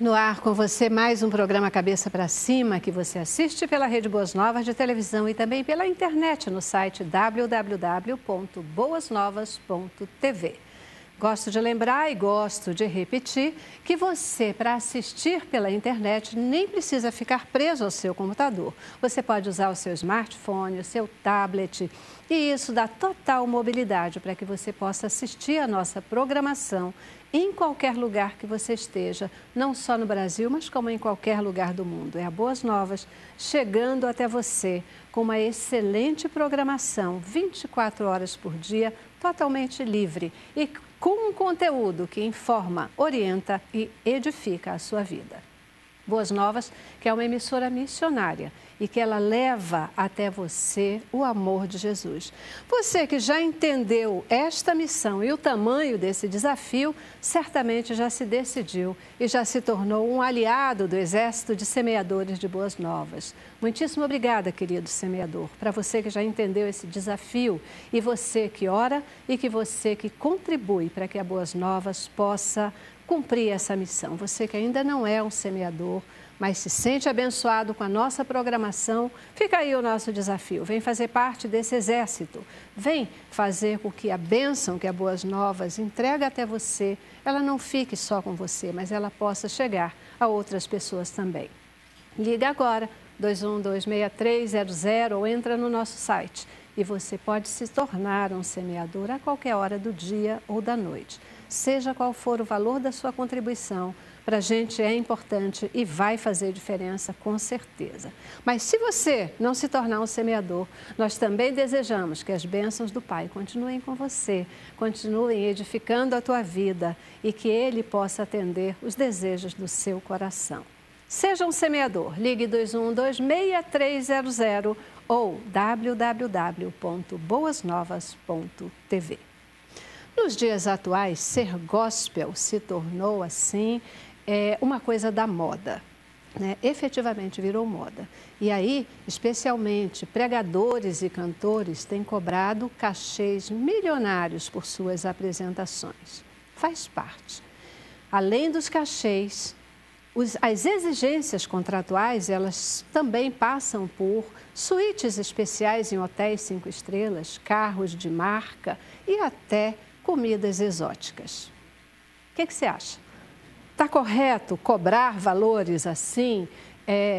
No ar com você mais um programa Cabeça para Cima, que você assiste pela Rede Boas Novas de televisão e também pela internet no site www.boasnovas.tv. Gosto de lembrar e gosto de repetir que você, para assistir pela internet, nem precisa ficar preso ao seu computador. Você pode usar o seu smartphone, o seu tablet, e isso dá total mobilidade para que você possa assistir a nossa programação em qualquer lugar que você esteja, não só no Brasil, mas como em qualquer lugar do mundo. É a Boas Novas chegando até você com uma excelente programação, 24 horas por dia, totalmente livre e com um conteúdo que informa, orienta e edifica a sua vida. Boas Novas, que é uma emissora missionária e que ela leva até você o amor de Jesus. Você que já entendeu esta missão e o tamanho desse desafio, certamente já se decidiu e já se tornou um aliado do Exército de Semeadores de Boas Novas. Muitíssimo obrigada, querido semeador, para você que já entendeu esse desafio e você que ora e que você que contribui para que a Boas Novas possa cumprir essa missão. Você que ainda não é um semeador, mas se sente abençoado com a nossa programação, fica aí o nosso desafio. Vem fazer parte desse exército. Vem fazer com que a bênção que a Boas Novas entrega até você, ela não fique só com você, mas ela possa chegar a outras pessoas também. Liga agora, 2126300 ou entra no nosso site e você pode se tornar um semeador a qualquer hora do dia ou da noite. Seja qual for o valor da sua contribuição, para a gente é importante e vai fazer diferença com certeza. Mas se você não se tornar um semeador, nós também desejamos que as bênçãos do Pai continuem com você, continuem edificando a tua vida e que Ele possa atender os desejos do seu coração. Seja um semeador, ligue 2126300 ou www.boasnovas.tv. Nos dias atuais, ser gospel se tornou assim uma coisa da moda, né? Efetivamente virou moda. E aí, especialmente, pregadores e cantores têm cobrado cachês milionários por suas apresentações. Faz parte. Além dos cachês, as exigências contratuais, elas também passam por suítes especiais em hotéis 5 estrelas, carros de marca e até comidas exóticas. O que você acha? Está correto cobrar valores assim,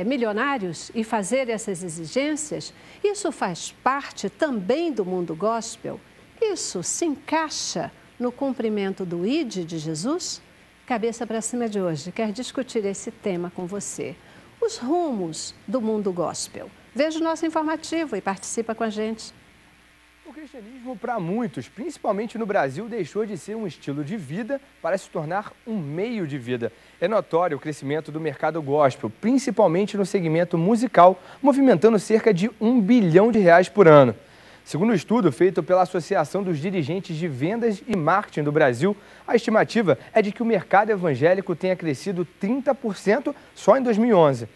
milionários e fazer essas exigências? Isso faz parte também do mundo gospel? Isso se encaixa no cumprimento do ID de Jesus? Cabeça para Cima de hoje quer discutir esse tema com você. Os rumos do mundo gospel. Veja o nosso informativo e participa com a gente. O cristianismo, para muitos, principalmente no Brasil, deixou de ser um estilo de vida para se tornar um meio de vida. É notório o crescimento do mercado gospel, principalmente no segmento musical, movimentando cerca de R$1 bilhão por ano. Segundo um estudo feito pela Associação dos Dirigentes de Vendas e Marketing do Brasil, a estimativa é de que o mercado evangélico tenha crescido 30% só em 2011.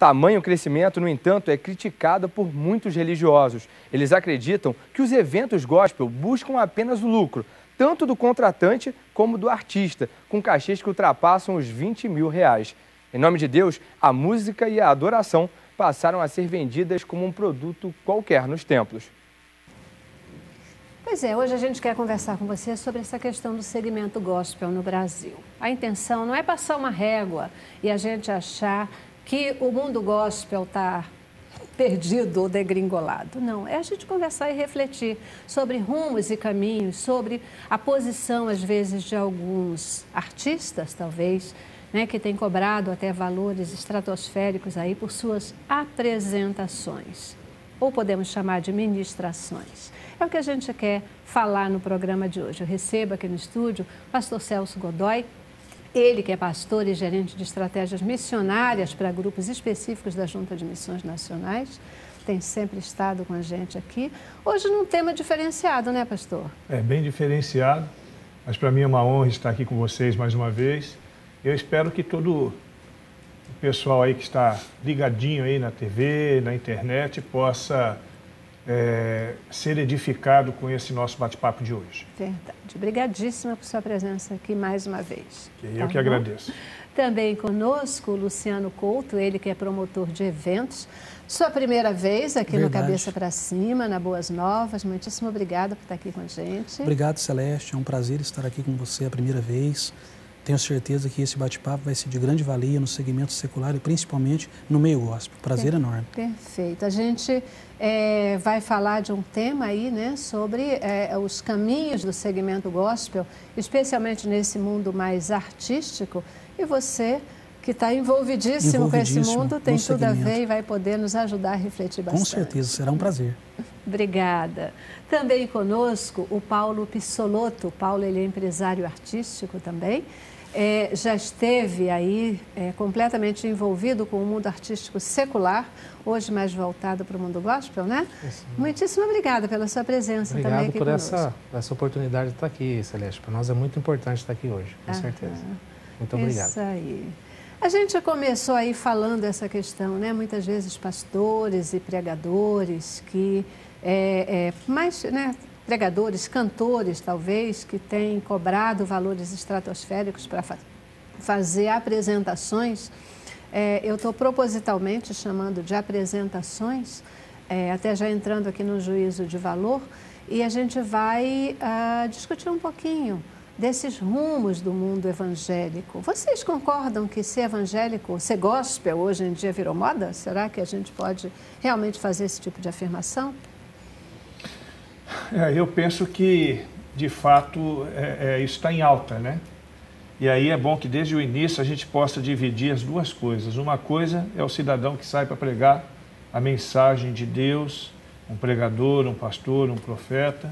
Tamanho crescimento, no entanto, é criticado por muitos religiosos. Eles acreditam que os eventos gospel buscam apenas o lucro, tanto do contratante como do artista, com cachês que ultrapassam os R$20 mil. Em nome de Deus, a música e a adoração passaram a ser vendidas como um produto qualquer nos templos. Pois é, hoje a gente quer conversar com você sobre essa questão do segmento gospel no Brasil. A intenção não é passar uma régua e a gente achar que o mundo gospel está perdido ou degringolado. Não, é a gente conversar e refletir sobre rumos e caminhos, sobre a posição, às vezes, de alguns artistas, talvez, né, que têm cobrado até valores estratosféricos aí por suas apresentações, ou podemos chamar de ministrações. É o que a gente quer falar no programa de hoje. Eu recebo aqui no estúdio o pastor Celso Godoy, ele que é pastor e gerente de estratégias missionárias para grupos específicos da Junta de Missões Nacionais, tem sempre estado com a gente aqui. Hoje num tema diferenciado, né, pastor? É bem diferenciado, mas para mim é uma honra estar aqui com vocês mais uma vez. Eu espero que todo o pessoal aí que está ligadinho aí na TV, na internet, possa ser edificado com esse nosso bate-papo de hoje. Verdade. Obrigadíssima por sua presença aqui mais uma vez. Eu que agradeço. Também conosco o Luciano Couto, ele que é promotor de eventos. Sua primeira vez aqui no Cabeça para Cima, na Boas Novas. Muitíssimo obrigada por estar aqui com a gente. Obrigado, Celeste. É um prazer estar aqui com você a primeira vez. Tenho certeza que esse bate-papo vai ser de grande valia no segmento secular e principalmente no meio gospel. Prazer enorme. Perfeito. A gente vai falar de um tema aí, né, sobre os caminhos do segmento gospel, especialmente nesse mundo mais artístico. E você, que está envolvidíssimo com esse mundo, tem tudo a ver e vai poder nos ajudar a refletir bastante. Com certeza, será um prazer. Obrigada. Também conosco o Paulo Pissoloto. O Paulo, ele é empresário artístico também. Já esteve aí completamente envolvido com o mundo artístico secular, hoje mais voltado para o mundo gospel, né? Isso. Muitíssimo obrigada pela sua presença também aqui conosco. Obrigado por essa oportunidade de estar aqui, Celeste. Para nós é muito importante estar aqui hoje, com certeza. Muito obrigado. Isso aí. A gente começou aí falando essa questão, né? Muitas vezes pastores e pregadores que, pregadores, cantores talvez, que têm cobrado valores estratosféricos para fazer apresentações. Eu estou propositalmente chamando de apresentações, até já entrando aqui no juízo de valor, e a gente vai discutir um pouquinho desses rumos do mundo evangélico. Vocês concordam que ser evangélico, ser gospel, hoje em dia virou moda? Será que a gente pode realmente fazer esse tipo de afirmação? Eu penso que, de fato, isso está em alta, né? E aí é bom que desde o início a gente possa dividir as duas coisas. Uma coisa é o cidadão que sai para pregar a mensagem de Deus, um pregador, um pastor, um profeta.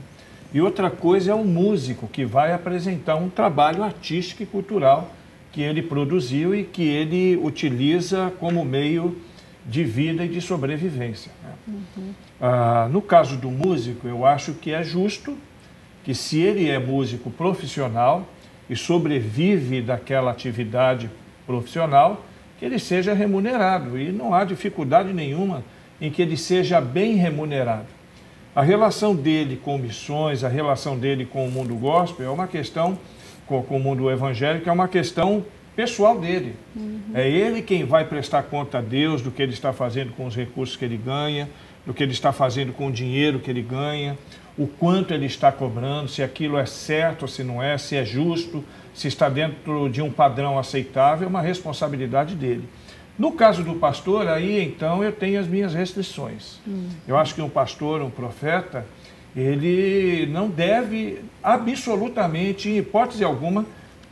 E outra coisa é o músico que vai apresentar um trabalho artístico e cultural que ele produziu e que ele utiliza como meio de vida e de sobrevivência, né? No caso do músico, eu acho que é justo que, se ele é músico profissional e sobrevive daquela atividade profissional, que ele seja remunerado. E não há dificuldade nenhuma em que ele seja bem remunerado. A relação dele com missões, a relação dele com o mundo gospel é uma questão, com o mundo evangélico, é uma questão pessoal dele. É ele quem vai prestar conta a Deus do que ele está fazendo com os recursos que ele ganha, do que ele está fazendo com o dinheiro que ele ganha, o quanto ele está cobrando, se aquilo é certo ou se não é, se é justo, se está dentro de um padrão aceitável, é uma responsabilidade dele. No caso do pastor, aí então eu tenho as minhas restrições. Eu acho que um pastor, um profeta, ele não deve absolutamente, em hipótese alguma,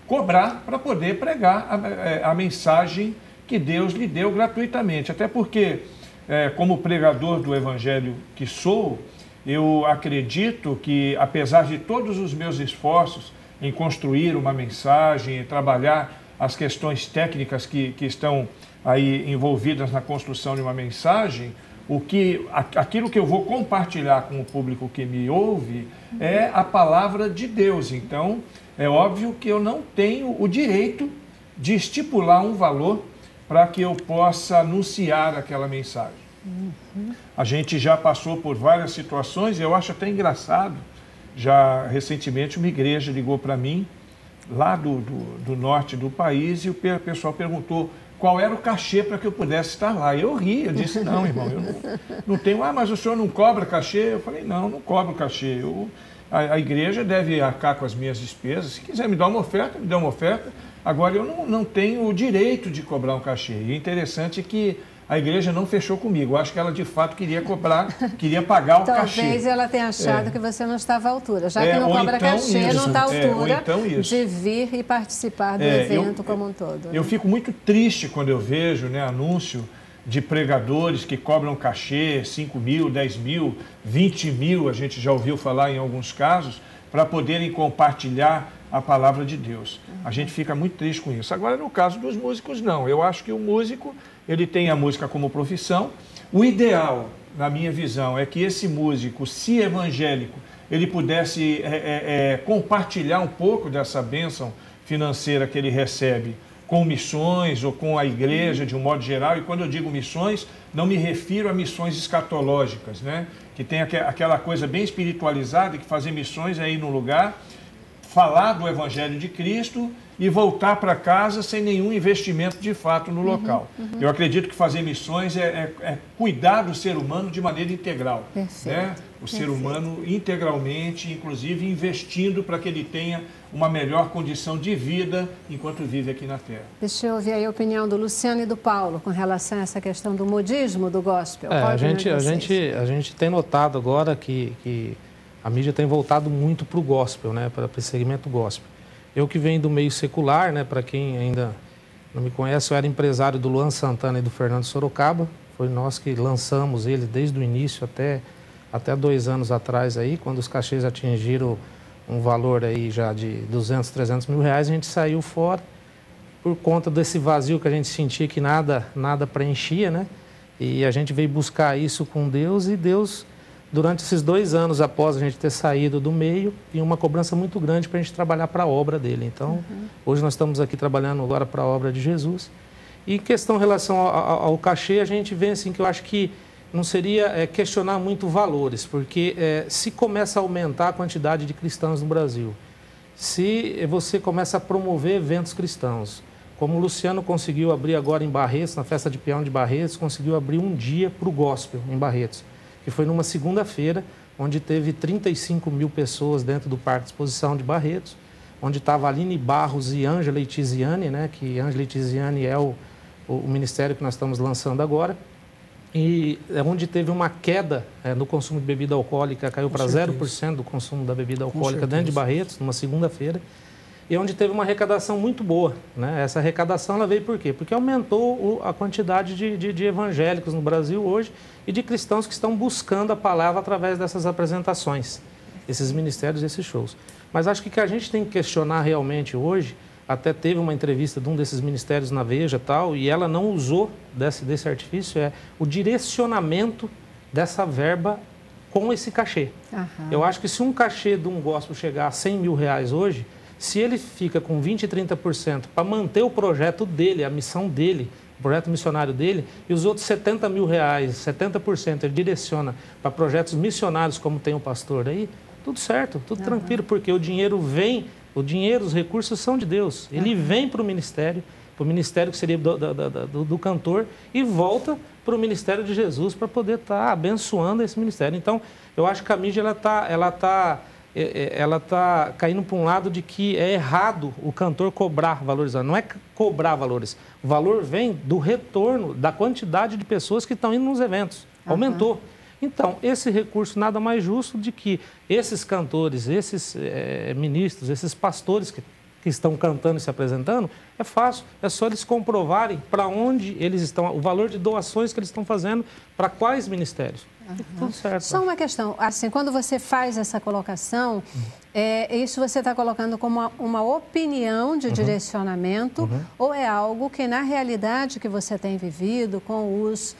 cobrar para poder pregar a mensagem que Deus lhe deu gratuitamente. Até porque, como pregador do evangelho que sou, eu acredito que, apesar de todos os meus esforços em construir uma mensagem, em trabalhar as questões técnicas que estão aí envolvidas na construção de uma mensagem, aquilo que eu vou compartilhar com o público que me ouve é a palavra de Deus. Então, é óbvio que eu não tenho o direito de estipular um valor para que eu possa anunciar aquela mensagem. A gente já passou por várias situações, e eu acho até engraçado. Já recentemente uma igreja ligou para mim, lá do norte do país, e o pessoal perguntou qual era o cachê para que eu pudesse estar lá. E eu ri, eu disse, não, irmão, eu não tenho. Mas o senhor não cobra cachê? Eu falei, não cobro cachê. A igreja deve arcar com as minhas despesas. Se quiser me dar uma oferta, me dá uma oferta. Agora, eu não tenho o direito de cobrar um cachê. E é interessante que a igreja não fechou comigo. Eu acho que ela, de fato, queria pagar o cachê. Talvez ela tenha achado que você não estava à altura. Já que não cobra cachê, não está à altura de vir e participar do evento como um todo. Eu fico muito triste quando eu vejo, né, anúncio de pregadores que cobram cachê, 5 mil, 10 mil, 20 mil, a gente já ouviu falar em alguns casos, para poderem compartilhar a palavra de Deus. A gente fica muito triste com isso. Agora, no caso dos músicos, não. Eu acho que o músico, ele tem a música como profissão. O ideal, na minha visão, é que esse músico, se evangélico, ele pudesse compartilhar um pouco dessa bênção financeira que ele recebe com missões ou com a igreja de um modo geral. E quando eu digo missões, não me refiro a missões escatológicas, né? que tem aquela coisa bem espiritualizada, que fazer missões é ir no lugar, falar do Evangelho de Cristo e voltar para casa sem nenhum investimento de fato no local. Eu acredito que fazer missões é cuidar do ser humano de maneira integral. Né? O ser humano integralmente, inclusive investindo para que ele tenha uma melhor condição de vida enquanto vive aqui na Terra. Deixa eu ouvir aí a opinião do Luciano e do Paulo com relação a essa questão do modismo do gospel. A gente tem notado agora que a mídia tem voltado muito para o gospel, né? Para esse segmento gospel. Eu que venho do meio secular, né? Para quem ainda não me conhece, eu era empresário do Luan Santana e do Fernando Sorocaba. Foi nós que lançamos ele desde o início até 2 anos atrás aí, quando os cachês atingiram um valor aí já de 200, 300 mil reais, a gente saiu fora por conta desse vazio que a gente sentia que nada preenchia, né? E a gente veio buscar isso com Deus e Deus, durante esses 2 anos após a gente ter saído do meio, tinha uma cobrança muito grande para a gente trabalhar para a obra dele. Então, hoje nós estamos aqui trabalhando agora para a obra de Jesus. E em questão em relação ao cachê, a gente vê assim que eu acho que não seria questionar muito valores, porque se começa a aumentar a quantidade de cristãos no Brasil, se você começa a promover eventos cristãos, como o Luciano conseguiu abrir agora em Barretos, na Festa de Peão de Barretos, conseguiu abrir um dia para o gospel em Barretos, que foi numa segunda-feira, onde teve 35 mil pessoas dentro do Parque de Exposição de Barretos, onde estava Aline Barros e Ângela Itiziane, né, que Ângela Itiziane é o ministério que nós estamos lançando agora, e onde teve uma queda no consumo de bebida alcoólica, caiu para 0% do consumo da bebida alcoólica dentro de Barretos, numa segunda-feira, e onde teve uma arrecadação muito boa, né? Essa arrecadação ela veio por quê? Porque aumentou a quantidade de evangélicos no Brasil hoje e de cristãos que estão buscando a palavra através dessas apresentações, esses ministérios, esses shows. Mas acho que a gente tem que questionar realmente hoje, até teve uma entrevista de um desses ministérios na Veja e tal, e ela não usou desse artifício, o direcionamento dessa verba com esse cachê. Eu acho que se um cachê de um gospel chegar a 100 mil reais hoje, se ele fica com 20% e 30% para manter o projeto dele, a missão dele, o projeto missionário dele, e os outros 70 mil reais, 70% ele direciona para projetos missionários, como tem o pastor aí, tudo certo, tudo tranquilo, porque o dinheiro vem, os recursos são de Deus. Ele vem para o ministério que seria do cantor, e volta para o ministério de Jesus para poder estar abençoando esse ministério. Então, eu acho que a mídia ela tá caindo para um lado de que é errado o cantor cobrar valores. Não é cobrar valores. O valor vem do retorno da quantidade de pessoas que estão indo nos eventos. Aumentou. Então, esse recurso nada mais justo de que esses cantores, esses ministros, esses pastores que estão cantando e se apresentando, é fácil, é só eles comprovarem para onde eles estão, o valor de doações que eles estão fazendo, para quais ministérios. Tudo certo. Só uma questão, assim, quando você faz essa colocação, isso você está colocando como uma opinião de direcionamento, ou é algo que, na realidade, que você tem vivido com os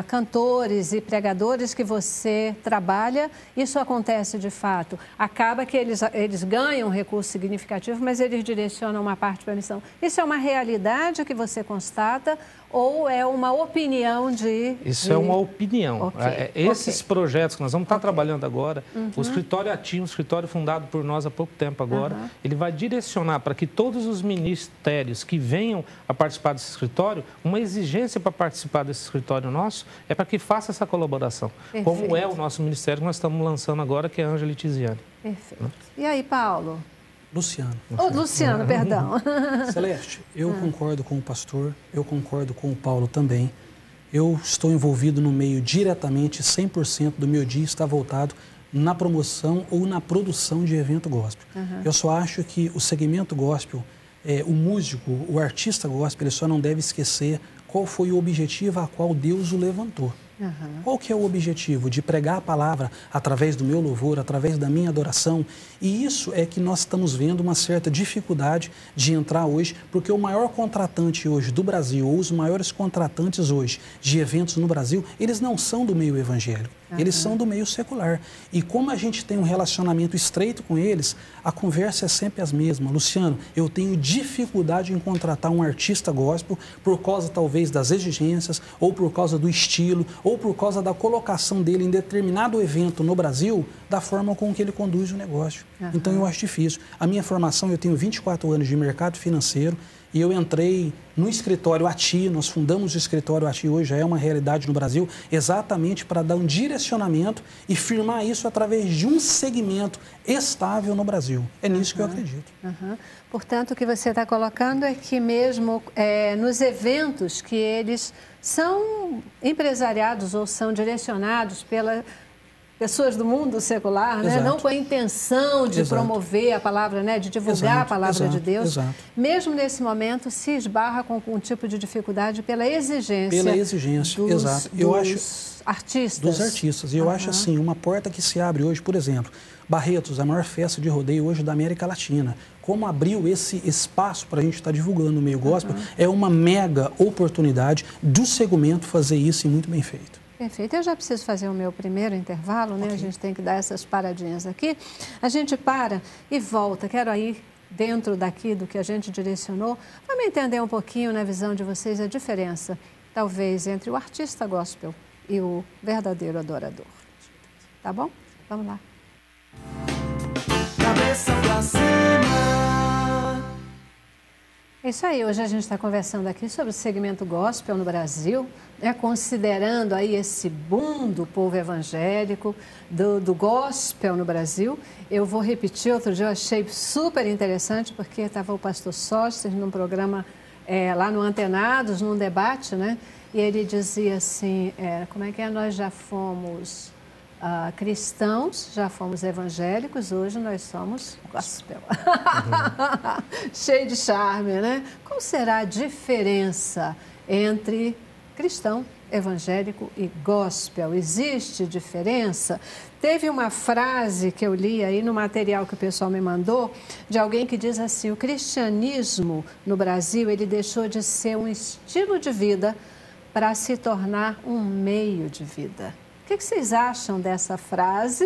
cantores e pregadores que você trabalha, isso acontece de fato? Acaba que eles ganham um recurso significativo, mas eles direcionam uma parte para a missão. Isso é uma realidade que você constata ou é uma opinião Isso é uma opinião. Esses projetos que nós vamos estar trabalhando agora, o escritório ativo, o escritório fundado por nós há pouco tempo agora, ele vai direcionar para que todos os ministérios que venham a participar desse escritório, uma exigência para participar desse escritório nosso é para que faça essa colaboração. Perfeito. Como é o nosso ministério que nós estamos lançando agora, que é a Ângela Itiziane. Perfeito. E aí, Paulo? Luciano, perdão. Celeste, eu concordo com o pastor, eu concordo com o Paulo também. Eu estou envolvido no meio diretamente, 100% do meu dia está voltado na promoção ou na produção de evento gospel. Eu só acho que o segmento gospel, o músico, o artista gospel, ele só não deve esquecer qual foi o objetivo a qual Deus o levantou. Qual que é o objetivo? De pregar a palavra através do meu louvor, através da minha adoração. E isso é que nós estamos vendo uma certa dificuldade de entrar hoje, porque o maior contratante hoje do Brasil, ou os maiores contratantes hoje de eventos no Brasil, eles não são do meio evangélico. Eles são do meio secular. E como a gente tem um relacionamento estreito com eles, a conversa é sempre as mesmas. Luciano, eu tenho dificuldade em contratar um artista gospel por causa talvez das exigências, ou por causa do estilo, ou por causa da colocação dele em determinado evento no Brasil, da forma com que ele conduz o negócio. Então eu acho difícil. A minha formação, eu tenho 24 anos de mercado financeiro, e eu entrei no escritório ATI, nós fundamos o escritório ATI, hoje já é uma realidade no Brasil, exatamente para dar um direcionamento e firmar isso através de um segmento estável no Brasil. É nisso que eu acredito. Portanto, o que você está colocando é que mesmo nos eventos que eles são empresariados ou são direcionados pela pessoas do mundo secular, né? Não com a intenção de promover a palavra, né? De divulgar a palavra de Deus, mesmo nesse momento se esbarra com um tipo de dificuldade pela exigência. Dos artistas. Dos artistas. E eu acho assim, uma porta que se abre hoje, por exemplo, Barretos, a maior festa de rodeio hoje da América Latina. Como abriu esse espaço para a gente estar divulgando no meio gospel, é uma mega oportunidade do segmento fazer isso e muito bem feito. Perfeito. Eu já preciso fazer o meu primeiro intervalo, né? A gente tem que dar essas paradinhas aqui. A gente para e volta. Quero aí, dentro daqui do que a gente direcionou, vamos entender um pouquinho, na visão de vocês, a diferença, talvez, entre o artista gospel e o verdadeiro adorador. Tá bom? Vamos lá. Cabeça pra cima. É isso aí, hoje a gente está conversando aqui sobre o segmento gospel no Brasil, né, considerando aí esse boom do povo evangélico, do gospel no Brasil. Eu vou repetir, outro dia eu achei super interessante, porque estava o pastor Sóstenes num programa lá no Antenados, num debate, né, e ele dizia assim, como é que é, nós já fomos cristãos, já fomos evangélicos, hoje nós somos gospel. Cheio de charme, né? Qual será a diferença entre cristão, evangélico e gospel? Existe diferença? Teve uma frase que eu li aí no material que o pessoal me mandou, de alguém que diz assim, o cristianismo no Brasil, ele deixou de ser um estilo de vida para se tornar um meio de vida. O que vocês acham dessa frase?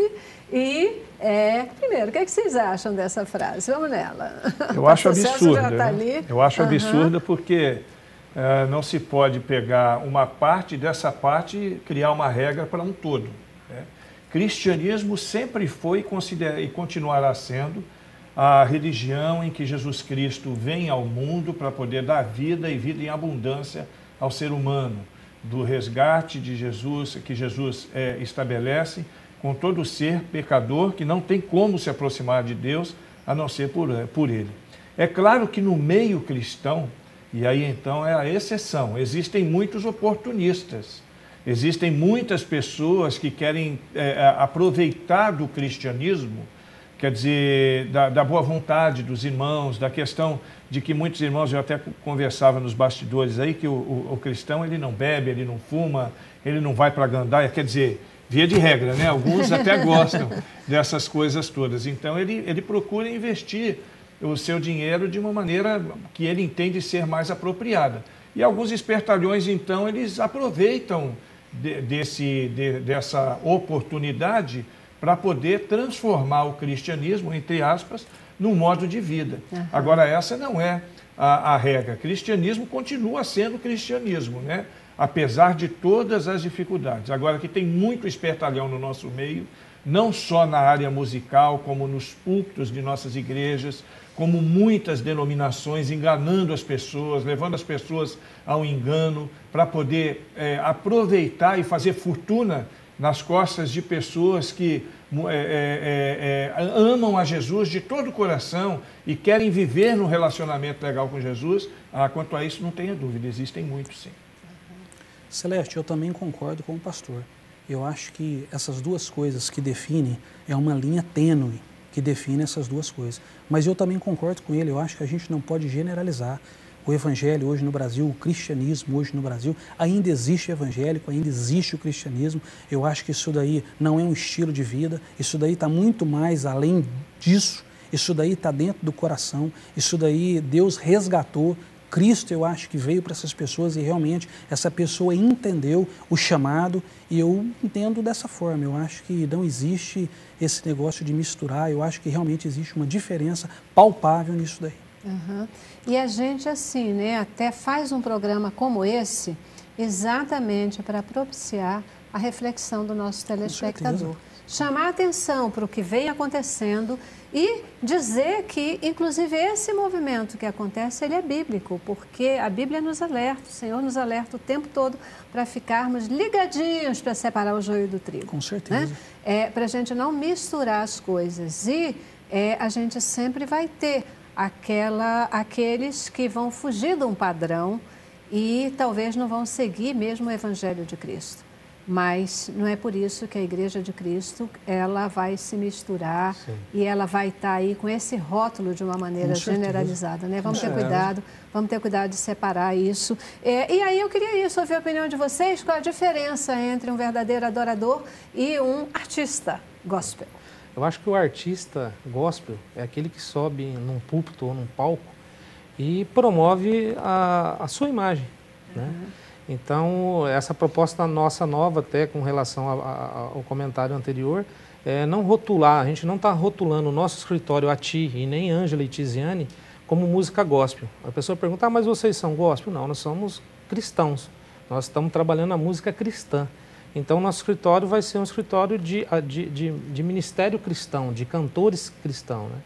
E, primeiro, o que vocês acham dessa frase? Vamos nela. Eu acho absurda. Né? Eu acho absurda porque não se pode pegar uma parte dessa parte e criar uma regra para um todo. Né? Cristianismo sempre foi e continuará sendo a religião em que Jesus Cristo vem ao mundo para poder dar vida e vida em abundância ao ser humano. Do resgate de Jesus, que Jesus estabelece com todo ser pecador que não tem como se aproximar de Deus a não ser por Ele. É claro que no meio cristão, e aí então é a exceção, existem muitos oportunistas, existem muitas pessoas que querem aproveitar do cristianismo, quer dizer, da boa vontade dos irmãos, da questão de que muitos irmãos, eu até conversava nos bastidores aí, que o cristão ele não bebe, ele não fuma, ele não vai para a gandaia, quer dizer, via de regra, né? Alguns até gostam dessas coisas todas. Então ele procura investir o seu dinheiro de uma maneira que ele entende ser mais apropriada. E alguns espertalhões, então, eles aproveitam dessa oportunidade para poder transformar o cristianismo, entre aspas, num modo de vida. Agora, essa não é a regra. Cristianismo continua sendo cristianismo, né? Apesar de todas as dificuldades. Agora, que tem muito espertalhão no nosso meio, não só na área musical, como nos púlpitos de nossas igrejas, como muitas denominações enganando as pessoas, levando as pessoas ao engano, para poder aproveitar e fazer fortuna nas costas de pessoas que amam a Jesus de todo o coração e querem viver num relacionamento legal com Jesus. Quanto a isso, não tenha dúvida, existem muitos, sim. Celeste, eu também concordo com o pastor. Eu acho que essas duas coisas que definem, é uma linha tênue que define essas duas coisas. Mas eu também concordo com ele, eu acho que a gente não pode generalizar. O evangelho hoje no Brasil, o cristianismo hoje no Brasil, ainda existe evangélico, ainda existe o cristianismo. Eu acho que isso daí não é um estilo de vida, isso daí está muito mais além disso, isso daí está dentro do coração, isso daí Deus resgatou Cristo, eu acho que veio para essas pessoas e realmente essa pessoa entendeu o chamado e eu entendo dessa forma. Eu acho que não existe esse negócio de misturar, eu acho que realmente existe uma diferença palpável nisso daí. Uhum. E a gente, assim, né, até faz um programa como esse exatamente para propiciar a reflexão do nosso telespectador. Chamar a atenção para o que vem acontecendo e dizer que, inclusive, esse movimento que acontece, ele é bíblico, porque a Bíblia nos alerta, o Senhor nos alerta o tempo todo para ficarmos ligadinhos para separar o joio do trigo. Com certeza. Né? Para a gente não misturar as coisas e a gente sempre vai ter aqueles que vão fugir de um padrão e talvez não vão seguir mesmo o Evangelho de Cristo. Mas não é por isso que a Igreja de Cristo ela vai se misturar. Sim. E ela vai estar aí com esse rótulo de uma maneira generalizada, né? Vamos ter cuidado de separar isso. E aí eu queria isso, ouvir a opinião de vocês, qual a diferença entre um verdadeiro adorador e um artista gospel? Eu acho que o artista gospel é aquele que sobe num púlpito ou num palco e promove a sua imagem, né? Então, essa proposta nossa nova, até com relação ao comentário anterior, é não rotular, a gente não está rotulando o nosso escritório, a Ti e nem Ângela e Tiziane, como música gospel. A pessoa pergunta, mas vocês são gospel? Não, nós somos cristãos, nós estamos trabalhando a música cristã. Então, nosso escritório vai ser um escritório de ministério cristão, de cantores cristãos, né?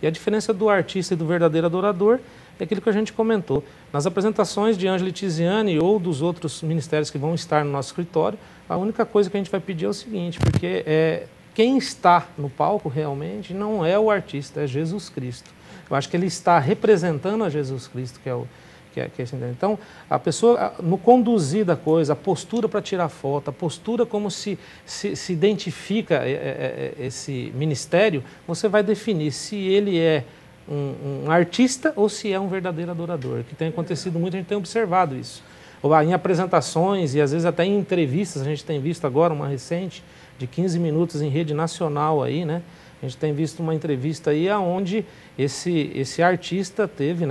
E a diferença do artista e do verdadeiro adorador é aquilo que a gente comentou. Nas apresentações de Ângela e Tiziane ou dos outros ministérios que vão estar no nosso escritório, a única coisa que a gente vai pedir é o seguinte, porque quem está no palco realmente não é o artista, é Jesus Cristo. Eu acho que ele está representando a Jesus Cristo, que é esse. Então, a pessoa, no conduzir da coisa, a postura para tirar foto, a postura como se identifica esse ministério, você vai definir se ele é um artista ou se é um verdadeiro adorador, que tem acontecido muito, a gente tem observado isso. Em apresentações e às vezes até em entrevistas, a gente tem visto agora uma recente de 15 minutos em rede nacional aí, né? A gente tem visto uma entrevista aí onde esse artista teve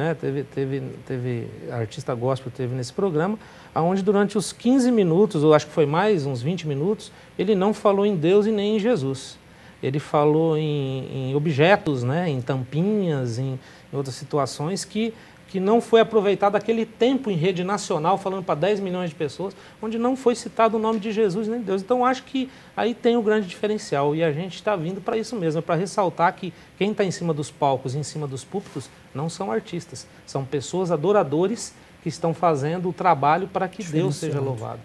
artista gospel teve nesse programa, onde durante os 15 minutos, ou acho que foi mais, uns 20 minutos, ele não falou em Deus e nem em Jesus. Ele falou em objetos, né, em tampinhas, em outras situações que não foi aproveitado aquele tempo em rede nacional, falando para 10 milhões de pessoas, onde não foi citado o nome de Jesus nem de Deus. Então, acho que aí tem o grande diferencial e a gente está vindo para isso mesmo, para ressaltar que quem está em cima dos palcos, em cima dos púlpitos, não são artistas, são pessoas adoradores que estão fazendo o trabalho para que Deus seja louvado.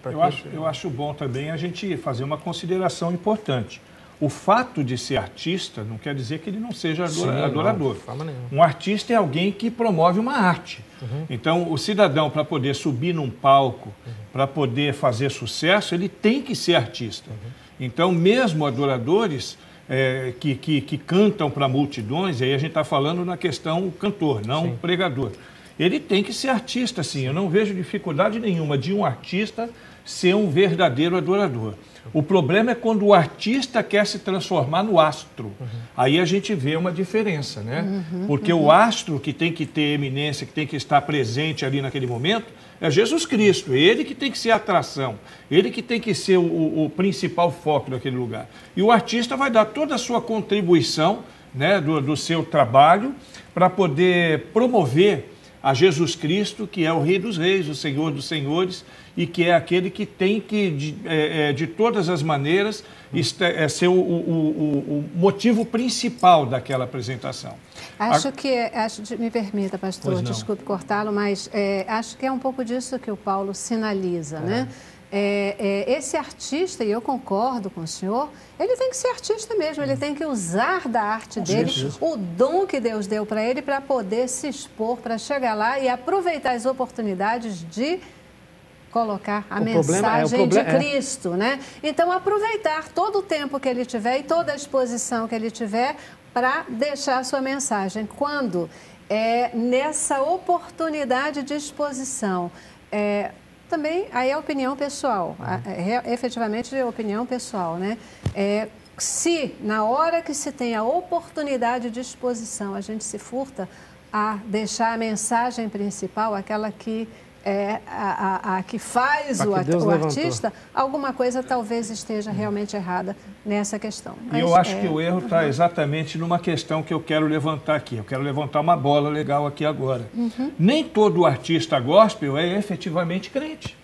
Eu acho bom também a gente fazer uma consideração importante. O fato de ser artista não quer dizer que ele não seja adorador. Não, de forma nenhuma. Um artista é alguém que promove uma arte. Então, o cidadão, para poder subir num palco, para poder fazer sucesso, ele tem que ser artista. Então, mesmo adoradores que cantam para multidões, aí a gente está falando na questão cantor, não pregador. Ele tem que ser artista, sim. Eu não vejo dificuldade nenhuma de um artista ser um verdadeiro adorador. O problema é quando o artista quer se transformar no astro. Aí a gente vê uma diferença, né? Porque o astro que tem que ter eminência, que tem que estar presente ali naquele momento, é Jesus Cristo. Ele que tem que ser a atração. Ele que tem que ser o principal foco daquele lugar. E o artista vai dar toda a sua contribuição, né, do seu trabalho para poder promover a Jesus Cristo, que é o Rei dos Reis, o Senhor dos Senhores, e que é aquele que tem que, de todas as maneiras, ser o motivo principal daquela apresentação. Me permita, pastor, desculpe cortá-lo, mas acho que é um pouco disso que o Paulo sinaliza, né? Esse artista, e eu concordo com o senhor, ele tem que ser artista mesmo, ele tem que usar da arte dele, o dom que Deus deu para ele, para poder se expor, para chegar lá e aproveitar as oportunidades de colocar a mensagem de Cristo, né? Então, aproveitar todo o tempo que ele tiver e toda a exposição que ele tiver para deixar a sua mensagem. Quando nessa oportunidade de exposição, também aí é opinião pessoal, efetivamente é opinião pessoal, né? Se na hora que se tem a oportunidade de exposição a gente se furta, a deixar a mensagem principal, aquela que é a que faz o artista, alguma coisa talvez esteja realmente errada nessa questão. E eu acho que o erro está exatamente numa questão que eu quero levantar aqui. Eu quero levantar uma bola legal aqui agora. Nem todo artista gospel é efetivamente crente.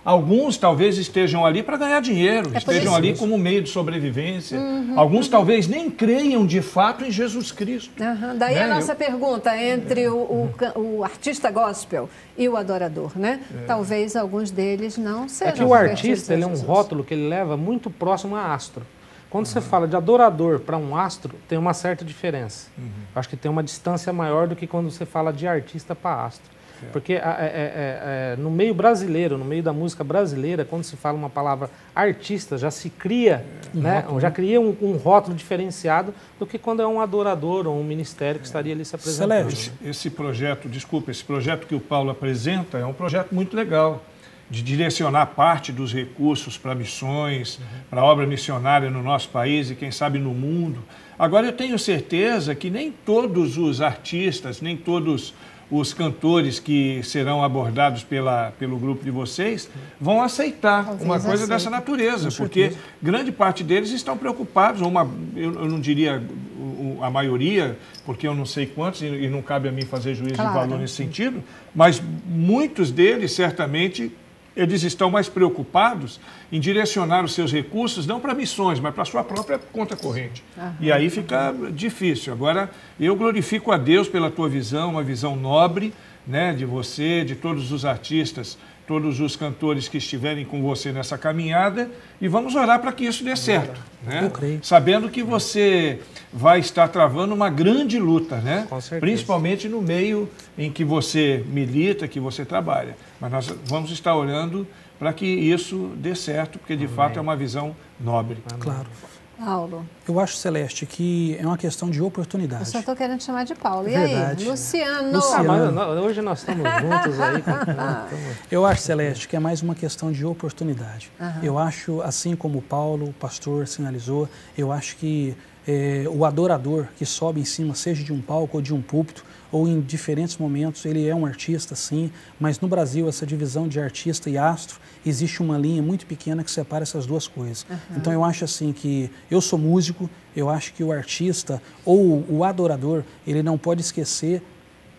Alguns talvez estejam ali para ganhar dinheiro, estejam ali como meio de sobrevivência. Alguns talvez nem creiam de fato em Jesus Cristo. Daí a nossa pergunta entre o artista gospel e o adorador, né? Talvez alguns deles não sejam. É que o artista, ele é um rótulo que ele leva muito próximo a astro. Quando você fala de adorador para um astro, tem uma certa diferença. Acho que tem uma distância maior do que quando você fala de artista para astro. Porque no meio brasileiro, no meio da música brasileira, quando se fala uma palavra artista, já se cria, já cria um rótulo diferenciado do que quando é um adorador ou um ministério que estaria ali se apresentando. Esse projeto que o Paulo apresenta é um projeto muito legal, de direcionar parte dos recursos para missões, para obra missionária no nosso país e quem sabe no mundo. Agora eu tenho certeza que nem todos os artistas, nem todos os cantores que serão abordados pelo grupo de vocês vão aceitar uma coisa dessa natureza, porque grande parte deles estão preocupados, eu não diria a maioria, porque eu não sei quantos e não cabe a mim fazer juízo de valor nesse sentido, mas muitos deles certamente eles estão mais preocupados em direcionar os seus recursos não para missões, mas para a sua própria conta corrente. E aí fica difícil. Agora, eu glorifico a Deus pela tua visão, uma visão nobre, né, de você, de todos os artistas, todos os cantores que estiverem com você nessa caminhada, e vamos orar para que isso dê certo. Né? Eu creio. Sabendo que você vai estar travando uma grande luta, né? Com certeza. Principalmente no meio em que você milita, que você trabalha. Mas nós vamos estar orando para que isso dê certo, porque de fato é uma visão nobre. Claro. Paulo. Eu acho, Celeste, que é uma questão de oportunidade. Eu só estou querendo chamar de Paulo. E Verdade. aí, Luciano? Hoje nós estamos juntos aí. Eu acho, Celeste, que é mais uma questão de oportunidade. Eu acho, assim como o Paulo, o pastor, sinalizou, eu acho que o adorador que sobe em cima, seja de um palco ou de um púlpito, ou em diferentes momentos, ele é um artista, sim, mas no Brasil, essa divisão de artista e astro, existe uma linha muito pequena que separa essas duas coisas. Então, eu acho assim que eu sou músico, eu acho que o artista ou o adorador, ele não pode esquecer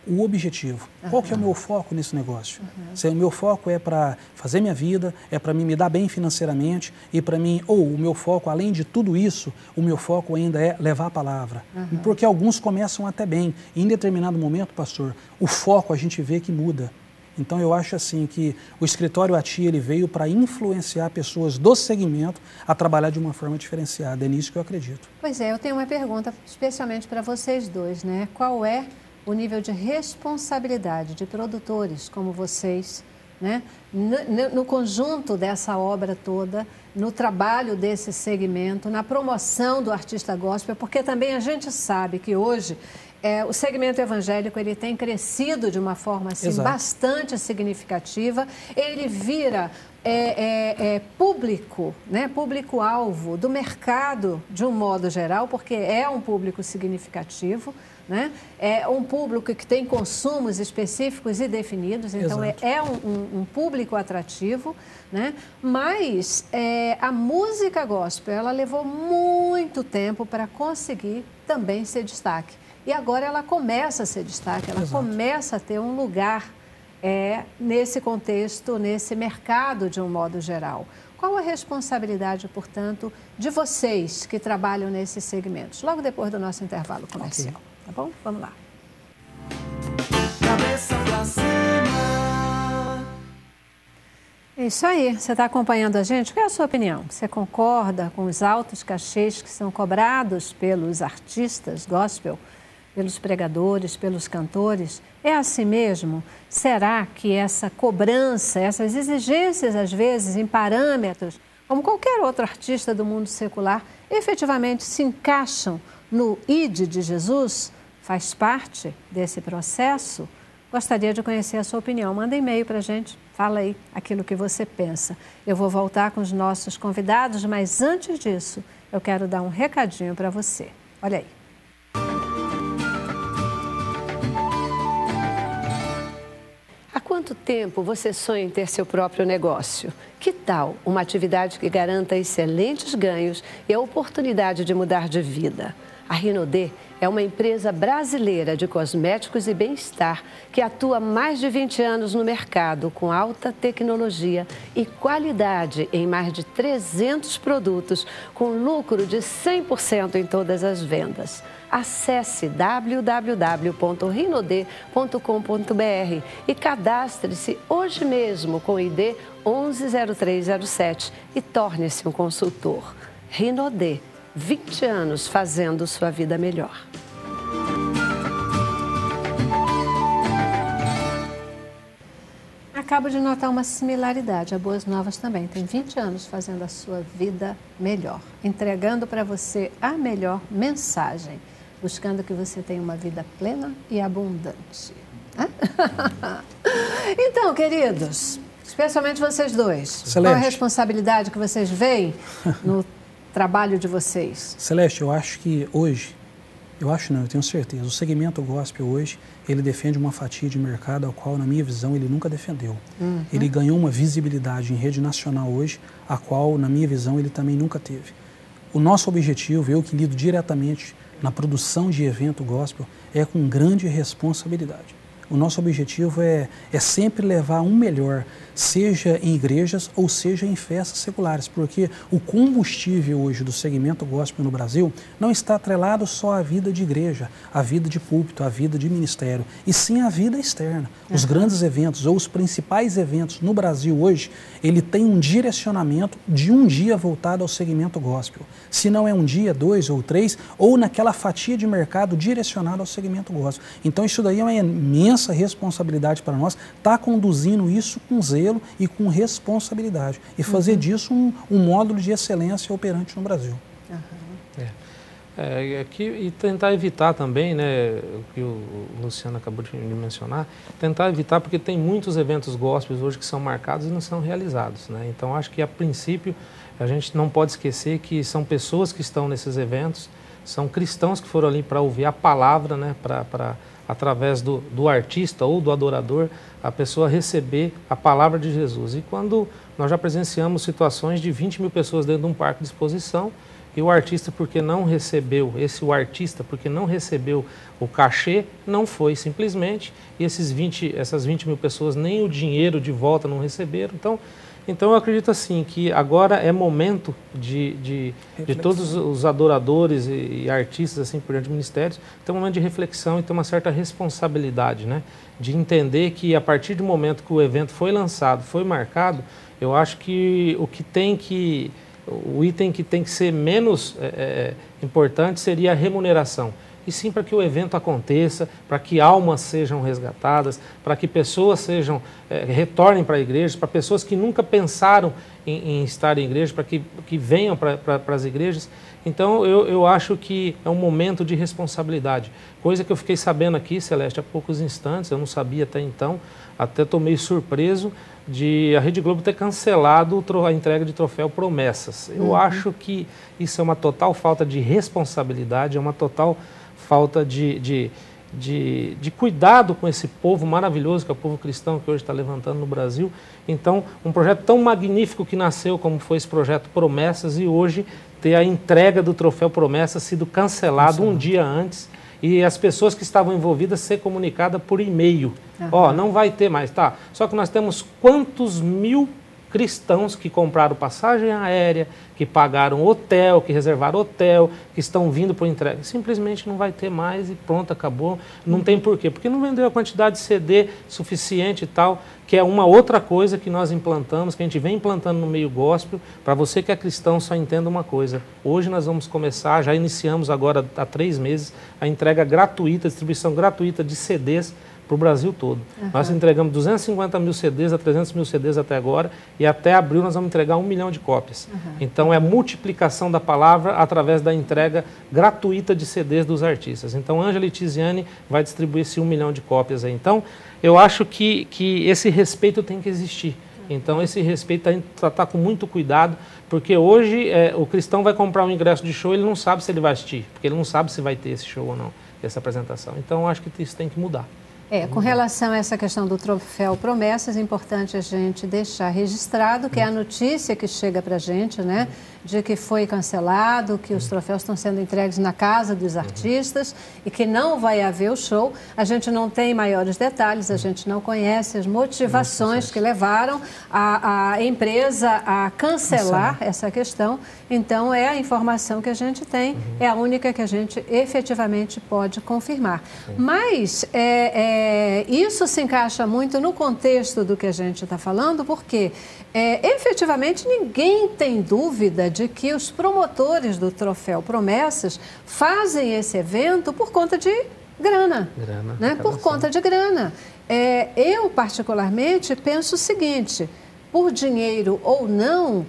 o objetivo. Qual que é o meu foco nesse negócio? Se o meu foco é para fazer minha vida, é para mim me dar bem financeiramente e para mim, ou o meu foco, além de tudo isso, o meu foco ainda é levar a palavra. Porque alguns começam até bem. E em determinado momento, pastor, o foco a gente vê que muda. Então eu acho assim que o escritório ATI ele veio para influenciar pessoas do segmento a trabalhar de uma forma diferenciada. É nisso que eu acredito. Pois é, eu tenho uma pergunta especialmente para vocês dois, né? Qual é o nível de responsabilidade de produtores como vocês, né? No conjunto dessa obra toda, no trabalho desse segmento, na promoção do artista gospel, porque também a gente sabe que hoje o segmento evangélico ele tem crescido de uma forma assim, bastante significativa, ele vira público, né? Público-alvo do mercado de um modo geral, porque é um público significativo, né? É um público que tem consumos específicos e definidos, então é um público atrativo, né? Mas a música gospel, ela levou muito tempo para conseguir também ser destaque. E agora ela começa a ser destaque, ela começa a ter um lugar nesse contexto, nesse mercado de um modo geral. Qual a responsabilidade, portanto, de vocês que trabalham nesses segmentos? Logo depois do nosso intervalo comercial. Tá bom? Vamos lá. Cabeça pra cima. É isso aí. Você está acompanhando a gente? Qual é a sua opinião? Você concorda com os altos cachês que são cobrados pelos artistas gospel, pelos pregadores, pelos cantores? É assim mesmo? Será que essa cobrança, essas exigências, às vezes, em parâmetros, como qualquer outro artista do mundo secular, efetivamente se encaixam no ID de Jesus? Faz parte desse processo? Gostaria de conhecer a sua opinião. Manda e-mail para a gente, fala aí aquilo que você pensa. Eu vou voltar com os nossos convidados, mas antes disso, eu quero dar um recadinho para você. Olha aí. quanto tempo você sonha em ter seu próprio negócio? Que tal uma atividade que garanta excelentes ganhos e a oportunidade de mudar de vida? A Rinodê é uma empresa brasileira de cosméticos e bem-estar que atua há mais de 20 anos no mercado com alta tecnologia e qualidade em mais de 300 produtos, com lucro de 100% em todas as vendas. Acesse www.rinodê.com.br e cadastre-se hoje mesmo com o ID 110307 e torne-se um consultor. Rinodê, 20 anos fazendo sua vida melhor. Acabo de notar uma similaridade. A Boas Novas também tem 20 anos fazendo a sua vida melhor, entregando para você a melhor mensagem, buscando que você tenha uma vida plena e abundante. Então, queridos, especialmente vocês dois, Celeste, qual a responsabilidade que vocês veem no trabalho de vocês? Celeste, eu acho que hoje, eu tenho certeza, o segmento gospel hoje, ele defende uma fatia de mercado ao qual, na minha visão, ele nunca defendeu. Ele ganhou uma visibilidade em rede nacional hoje, a qual, na minha visão, ele também nunca teve. O nosso objetivo, eu que lido diretamente na produção de evento gospel, é com grande responsabilidade. O nosso objetivo é sempre levar um melhor, seja em igrejas ou seja em festas seculares, porque o combustível hoje do segmento gospel no Brasil não está atrelado só à vida de igreja, à vida de púlpito, à vida de ministério, e sim à vida externa. Os grandes eventos ou os principais eventos no Brasil hoje, ele tem um direcionamento de um dia voltado ao segmento gospel. Se não é um dia, 2 ou 3, ou naquela fatia de mercado direcionada ao segmento gospel. Então isso daí é uma imensa responsabilidade para nós, estar conduzindo isso com zelo e com responsabilidade e fazer disso um módulo de excelência operante no Brasil. E tentar evitar também, né, o que o Luciano acabou de mencionar, tentar evitar porque tem muitos eventos gospels hoje que são marcados e não são realizados, né? Então acho que a princípio a gente não pode esquecer que são pessoas que estão nesses eventos, são cristãos que foram ali para ouvir a palavra, né, através do artista ou do adorador, a pessoa receber a palavra de Jesus. E quando nós já presenciamos situações de 20 mil pessoas dentro de um parque de exposição, e o artista, porque não recebeu, porque não recebeu o cachê, não foi simplesmente, e essas 20 mil pessoas nem o dinheiro de volta não receberam. Então eu acredito assim, que agora é momento de todos os adoradores e artistas, assim por diante, ministérios, ter um momento de reflexão e ter uma certa responsabilidade, né? De entender que a partir do momento que o evento foi lançado, foi marcado, eu acho que o item que tem que ser menos importante seria a remuneração. E sim para que o evento aconteça, para que almas sejam resgatadas, para que pessoas retornem para a igreja, para pessoas que nunca pensaram em estar em igreja, para que venham para as igrejas. Então eu acho que é um momento de responsabilidade. Coisa que eu fiquei sabendo aqui, Celeste, há poucos instantes, eu não sabia até então, até estou meio surpreso de a Rede Globo ter cancelado a entrega de troféu Promessas. Eu acho que isso é uma total falta de responsabilidade, é uma total falta de cuidado com esse povo maravilhoso, que é o povo cristão que hoje está levantando no Brasil. Então, um projeto tão magnífico que nasceu como foi esse projeto Promessas, e hoje ter a entrega do troféu Promessas sido cancelado um dia antes, e as pessoas que estavam envolvidas ser comunicadas por e-mail. Não vai ter mais, tá? Só que nós temos quantos mil cristãos que compraram passagem aérea, que pagaram hotel, que reservaram hotel, que estão vindo por entrega. Simplesmente não vai ter mais e pronto, acabou. Não tem porquê, porque não vendeu a quantidade de CD suficiente e tal, que é uma outra coisa que nós implantamos, que a gente vem implantando no meio gospel. Para você que é cristão, só entenda uma coisa. Hoje nós vamos começar, já iniciamos agora há 3 meses, a entrega gratuita, a distribuição gratuita de CDs para o Brasil todo. Nós entregamos 250 mil CDs a 300 mil CDs até agora, e até abril nós vamos entregar 1 milhão de cópias. Então é multiplicação da palavra através da entrega gratuita de CDs dos artistas. Então Ângela e Tiziane vai distribuir esse 1 milhão de cópias aí. Então eu acho que esse respeito tem que existir. Então esse respeito tem que tratar com muito cuidado, porque hoje o cristão vai comprar um ingresso de show, ele não sabe se ele vai assistir, porque ele não sabe se vai ter esse show ou não, essa apresentação. Então eu acho que isso tem que mudar. Com relação a essa questão do troféu Promessas, é importante a gente deixar registrado que é a notícia que chega para a gente, né, de que foi cancelado, que os troféus estão sendo entregues na casa dos artistas e que não vai haver o show. A gente não tem maiores detalhes, a gente não conhece as motivações que levaram a empresa a cancelar essa questão. Então, é a informação que a gente tem, é a única que a gente efetivamente pode confirmar. Mas isso se encaixa muito no contexto do que a gente está falando, porque efetivamente ninguém tem dúvida de que os promotores do Troféu Promessas fazem esse evento por conta de grana, né? Por conta de grana. Eu, particularmente, penso o seguinte, por dinheiro ou não,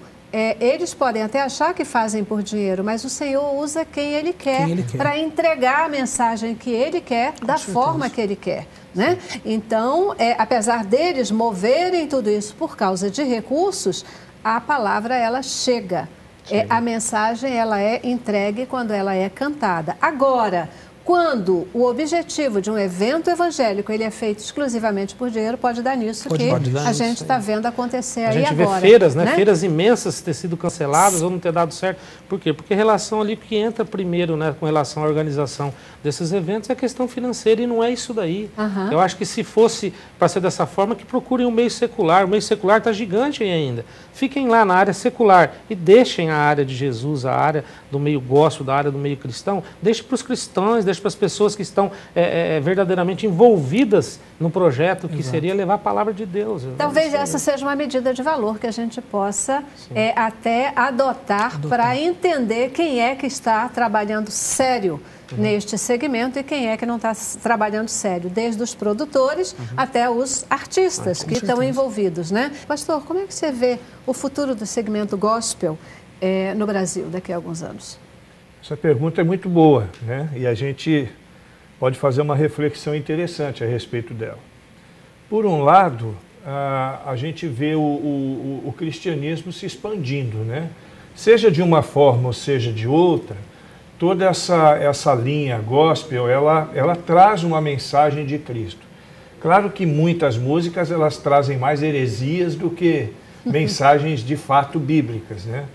eles podem até achar que fazem por dinheiro, mas o Senhor usa quem Ele quer para entregar a mensagem que Ele quer, da forma que Ele quer, né? Então, apesar deles moverem tudo isso por causa de recursos, a palavra, ela chega. A mensagem, ela é entregue quando ela é cantada. Agora, quando o objetivo de um evento evangélico ele é feito exclusivamente por dinheiro, pode dar nisso a gente está vendo acontecer aí agora. A gente vê feiras, né? Feiras imensas ter sido canceladas ou não ter dado certo. Por quê? Porque a relação ali que entra primeiro, né, com relação à organização desses eventos é a questão financeira e não é isso daí. Eu acho que se fosse para ser dessa forma, que procurem um meio secular. O meio secular está gigante ainda. Fiquem lá na área secular e deixem a área de Jesus, a área do meio gospel, da área do meio cristão, deixe para os cristãos, deixe para as pessoas que estão verdadeiramente envolvidas no projeto que seria levar a palavra de Deus. Talvez essa seja uma medida de valor que a gente possa até adotar para entender quem é que está trabalhando sério neste segmento e quem é que não está trabalhando sério, desde os produtores até os artistas que estão envolvidos, né? Pastor, como é que você vê o futuro do segmento gospel no Brasil daqui a alguns anos? Essa pergunta é muito boa, né? E a gente pode fazer uma reflexão interessante a respeito dela. Por um lado, a gente vê o cristianismo se expandindo, né? Seja de uma forma ou seja de outra, toda essa linha gospel, ela traz uma mensagem de Cristo. Claro que muitas músicas elas trazem mais heresias do que mensagens de fato bíblicas, né?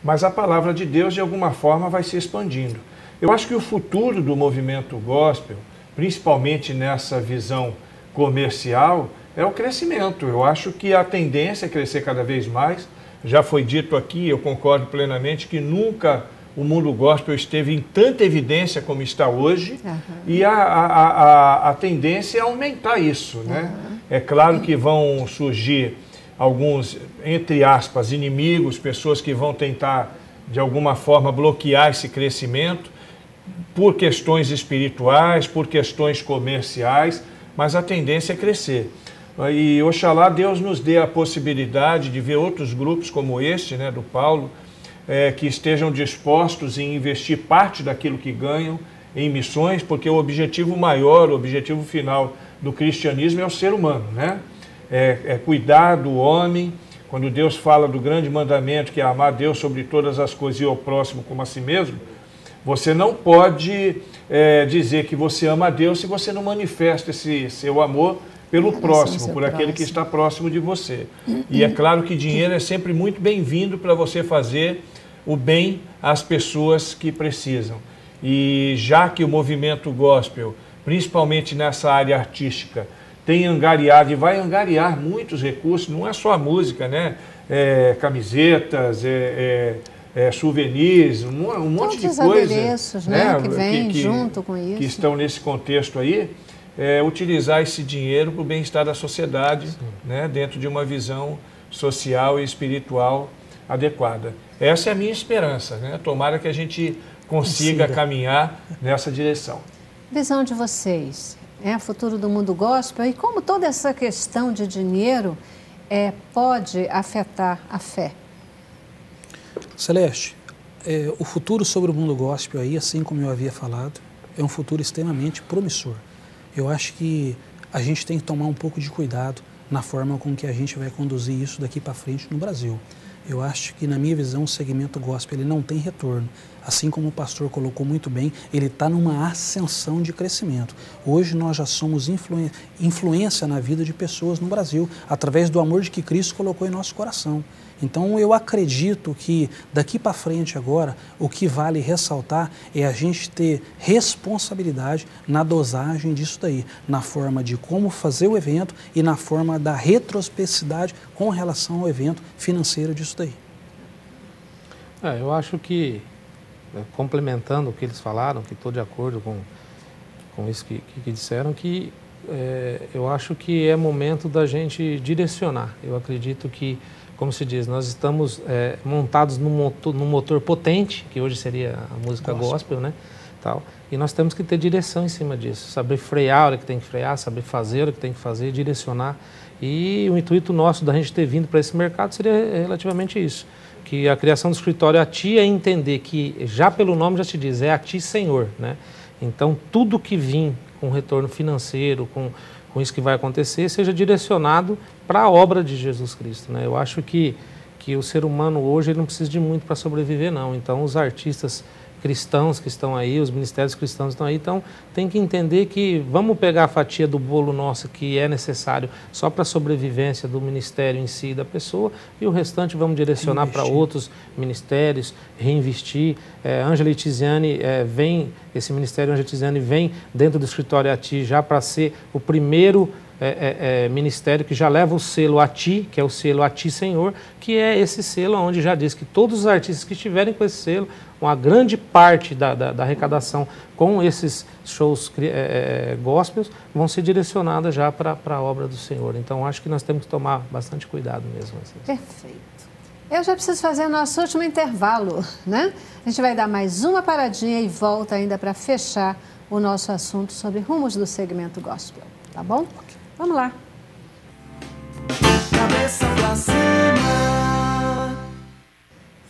Mas a palavra de Deus, de alguma forma, vai se expandindo. Eu acho que o futuro do movimento gospel, principalmente nessa visão comercial, é o crescimento. Eu acho que a tendência é crescer cada vez mais. Já foi dito aqui, eu concordo plenamente, que nunca o mundo gospel esteve em tanta evidência como está hoje, e a tendência é aumentar isso, né? É claro que vão surgir alguns, entre aspas, inimigos, pessoas que vão tentar, de alguma forma, bloquear esse crescimento por questões espirituais, por questões comerciais, mas a tendência é crescer. E oxalá Deus nos dê a possibilidade de ver outros grupos como este, né, do Paulo, que estejam dispostos em investir parte daquilo que ganham em missões, porque o objetivo maior, o objetivo final do cristianismo é o ser humano, né? É cuidar do homem. Quando Deus fala do grande mandamento, que é amar Deus sobre todas as coisas e ao próximo como a si mesmo, você não pode dizer que você ama a Deus se você não manifesta esse seu amor pelo próximo, por aquele que está próximo de você. E é claro que dinheiro é sempre muito bem-vindo para você fazer o bem às pessoas que precisam. E já que o movimento gospel, principalmente nessa área artística, tem angariado e vai angariar muitos recursos, não é só a música, né? Camisetas, souvenirs, um monte de coisa. Todos os adereços, né? Que vem junto com isso. Que estão nesse contexto aí, utilizar esse dinheiro para o bem-estar da sociedade, né? Dentro de uma visão social e espiritual adequada. Essa é a minha esperança, né? Tomara que a gente consiga caminhar nessa direção. Visão de vocês, o futuro do mundo gospel e como toda essa questão de dinheiro pode afetar a fé? Celeste, o futuro sobre o mundo gospel aí, assim como eu havia falado, é um futuro extremamente promissor. Eu acho que a gente tem que tomar um pouco de cuidado na forma com que a gente vai conduzir isso daqui para frente no Brasil. Eu acho que, na minha visão, o segmento gospel ele não tem retorno. Assim como o pastor colocou muito bem, ele está numa ascensão de crescimento. Hoje nós já somos influência na vida de pessoas no Brasil, através do amor de que Cristo colocou em nosso coração. Então eu acredito que daqui para frente agora, o que vale ressaltar é a gente ter responsabilidade na dosagem disso daí, na forma de como fazer o evento e na forma da retrospecificidade com relação ao evento financeiro disso daí. Eu acho que, complementando o que eles falaram, que estou de acordo com isso que disseram, que eu acho que é momento da gente direcionar. Eu acredito que, como se diz, nós estamos montados num motor potente, que hoje seria a música gospel, né? Tal, e nós temos que ter direção em cima disso, saber frear a hora que tem que frear, saber fazer a hora que tem que fazer, direcionar. E o intuito nosso da gente ter vindo para esse mercado seria relativamente isso. Que a criação do escritório a Ti é entender que, já pelo nome já te diz, é a Ti, Senhor, né? Então, tudo que vir com retorno financeiro, com isso que vai acontecer, seja direcionado para a obra de Jesus Cristo, né? Eu acho que o ser humano hoje ele não precisa de muito para sobreviver, não. Então, os artistas cristãos que estão aí, os ministérios cristãos que estão aí, então tem que entender que vamos pegar a fatia do bolo nosso que é necessário só para a sobrevivência do ministério em si da pessoa e o restante vamos direcionar para outros ministérios, reinvestir. Ângela Tiziane esse ministério Ângela Tiziane vem dentro do escritório a Ti já para ser o primeiro ministério que já leva o selo a Ti, que é o selo a Ti, Senhor, que é esse selo onde já diz que todos os artistas que estiverem com esse selo, uma grande parte da arrecadação com esses shows gospels vão ser direcionadas já para a obra do Senhor. Então, acho que nós temos que tomar bastante cuidado mesmo. Perfeito. Eu já preciso fazer nosso último intervalo, né? A gente vai dar mais uma paradinha e volta ainda para fechar o nosso assunto sobre rumos do segmento gospel, tá bom? Vamos lá. Cabeça pra cima.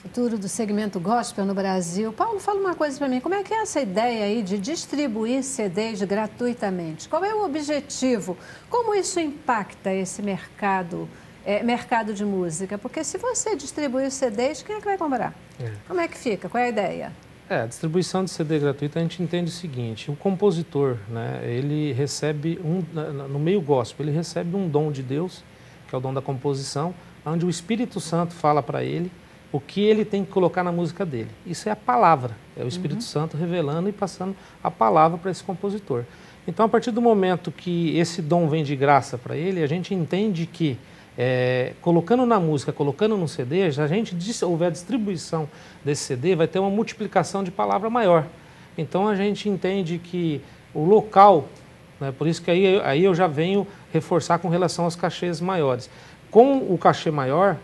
Futuro do segmento gospel no Brasil. Paulo, fala uma coisa para mim. Como é que é essa ideia aí de distribuir CDs gratuitamente? Qual é o objetivo? Como isso impacta esse mercado de música? Porque se você distribuir os CDs, quem é que vai comprar? Como é que fica? Qual é a ideia? A distribuição de CD gratuita, a gente entende o seguinte: o compositor, né, ele recebe, no meio gospel, ele recebe um dom de Deus, que é o dom da composição, onde o Espírito Santo fala para ele o que ele tem que colocar na música dele. Isso é a palavra, é o Espírito Santo revelando e passando a palavra para esse compositor. Então, a partir do momento que esse dom vem de graça para ele, a gente entende que colocando na música, colocando no CD, se a gente houver distribuição desse CD, vai ter uma multiplicação de palavra maior. Então a gente entende que o local, né, por isso que aí eu já venho reforçar com relação aos cachês maiores. Com o cachê maior,